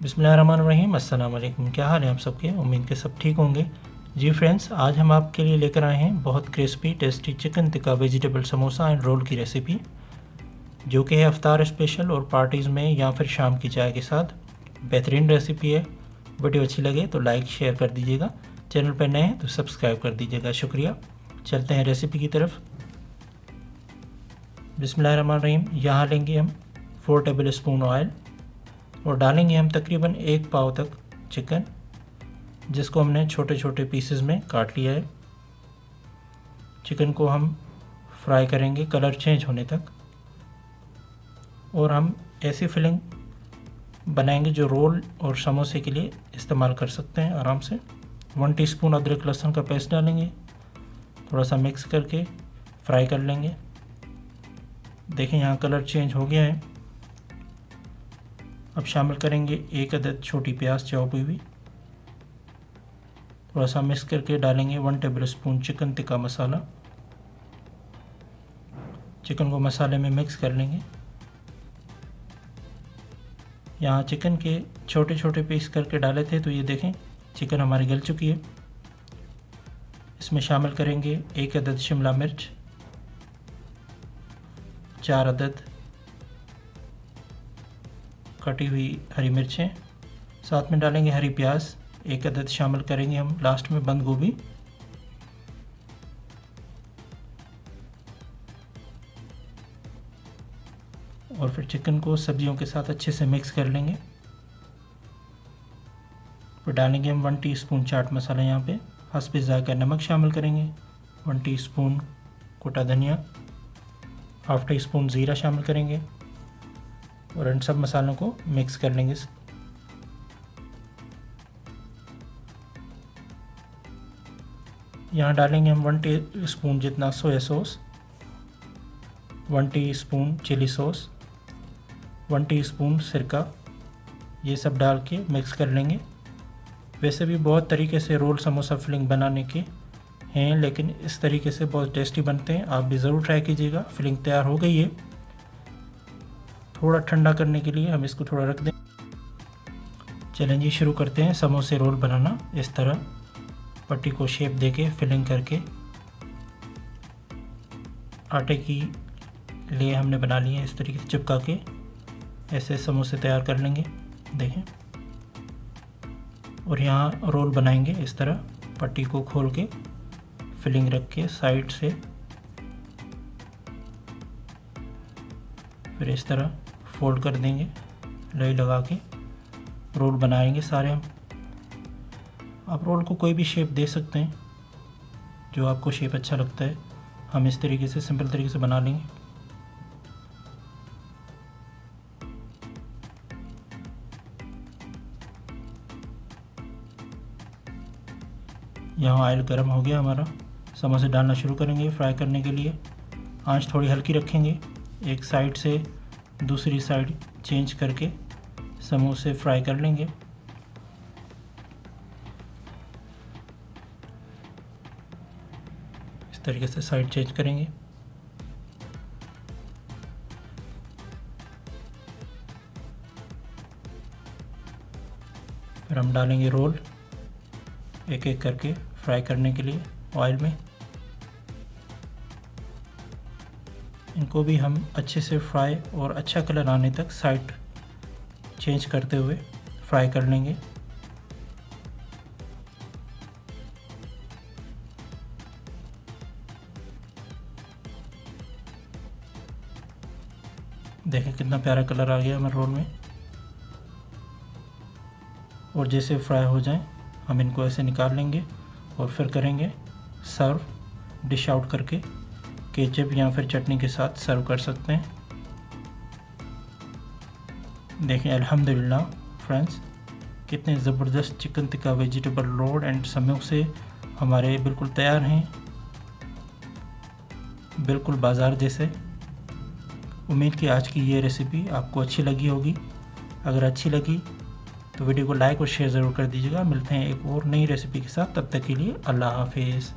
बिस्मिल्लाहिर्रहमानिर्रहीम। अस्सलाम वालेकुम। क्या हाल है आप सबके? उम्मीद के सब ठीक होंगे। जी फ्रेंड्स, आज हम आपके लिए लेकर आए हैं बहुत crispy tasty chicken tikka vegetable samosa and roll की रेसिपी, जो कि है अफ्तार स्पेशल और पार्टीज़ में या फिर शाम की चाय के साथ। बेहतरीन रेसिपी है। वीडियो अच्छी लगे तो लाइक शेयर कर दीजिएगा। चैनल पर नए हैं तो सब्सक्राइब कर दीजिएगा। शुक्रिया। चलते हैं रेसिपी की तरफ। बिस्मिल्लाहिर्रहमानिर्रहीम। यहाँ लेंगे हम 4 टेबल स्पून ऑयल और डालेंगे हम तकरीबन 1 पाव तक चिकन, जिसको हमने छोटे छोटे पीसेस में काट लिया है। चिकन को हम फ्राई करेंगे कलर चेंज होने तक, और हम ऐसी फिलिंग बनाएंगे जो रोल और समोसे के लिए इस्तेमाल कर सकते हैं आराम से। 1 टीस्पून अदरक लहसुन का पेस्ट डालेंगे, थोड़ा सा मिक्स करके फ्राई कर लेंगे। देखें यहाँ कलर चेंज हो गया है। अब शामिल करेंगे 1 अदद छोटी प्याज चॉप हुई हुई, थोड़ा सा मिक्स करके डालेंगे 1 table spoon chicken tikka masala. Chicken को मसाले में मिक्स कर लेंगे। यहाँ चिकन के छोटे छोटे पीस करके डाले थे, तो ये देखें चिकन हमारी गल चुकी है। इसमें शामिल करेंगे 1 अदद शिमला मिर्च, 4 अदद कटी हुई हरी मिर्चें, साथ में डालेंगे हरी प्याज 1 अदद, शामिल करेंगे हम लास्ट में बंद गोभी। और फिर चिकन को सब्जियों के साथ अच्छे से मिक्स कर लेंगे। फिर डालेंगे हम 1 टीस्पून चाट मसाला, यहाँ पे हस्बे ज़ायका नमक शामिल करेंगे, 1 टीस्पून कुटा धनिया, हाफ टी स्पून ज़ीरा शामिल करेंगे और इन सब मसालों को मिक्स कर लेंगे। यहाँ डालेंगे हम 1 टीस्पून जितना soya sauce, 1 teaspoon chilli sauce, 1 teaspoon सिरका। ये सब डाल के मिक्स कर लेंगे। वैसे भी बहुत तरीके से रोल समोसा फिलिंग बनाने के हैं, लेकिन इस तरीके से बहुत टेस्टी बनते हैं। आप भी ज़रूर ट्राई कीजिएगा। फिलिंग तैयार हो गई है। थोड़ा ठंडा करने के लिए हम इसको थोड़ा रख दें। चलें जी, शुरू करते हैं समोसे रोल बनाना। इस तरह पट्टी को शेप देके फिलिंग करके आटे की लिए हमने बना लिए हैं। इस तरीके से चिपका के ऐसे समोसे तैयार कर लेंगे, देखें। और यहाँ रोल बनाएंगे इस तरह, पट्टी को खोल के फिलिंग रख के साइड से, फिर इस तरह फोल्ड कर देंगे, लोई लगा के रोल बनाएंगे सारे हम। आप रोल को कोई भी शेप दे सकते हैं, जो आपको शेप अच्छा लगता है। हम इस तरीके से सिंपल तरीके से बना लेंगे। यहाँ ऑयल गर्म हो गया हमारा, समोसे डालना शुरू करेंगे फ्राई करने के लिए। आंच थोड़ी हल्की रखेंगे, एक साइड से दूसरी साइड चेंज करके समोसे फ्राई कर लेंगे। इस तरीके से साइड चेंज करेंगे। फिर हम डालेंगे रोल एक एक करके फ्राई करने के लिए ऑयल में। इनको भी हम अच्छे से फ्राई और अच्छा कलर आने तक साइड चेंज करते हुए फ्राई कर लेंगे। देखें कितना प्यारा कलर आ गया हमारे रोल में। और जैसे फ्राई हो जाएं हम इनको ऐसे निकाल लेंगे और फिर करेंगे सर्व। डिश आउट करके केचप या फिर चटनी के साथ सर्व कर सकते हैं। देखें अल्हम्दुलिल्लाह फ्रेंड्स, कितने ज़बरदस्त chicken tikka vegetable roll and समोसे हमारे बिल्कुल तैयार हैं, बिल्कुल बाज़ार जैसे। उम्मीद कि आज की ये रेसिपी आपको अच्छी लगी होगी। अगर अच्छी लगी तो वीडियो को लाइक और शेयर ज़रूर कर दीजिएगा। मिलते हैं एक और नई रेसिपी के साथ, तब तक के लिए अल्लाह हाफिज़।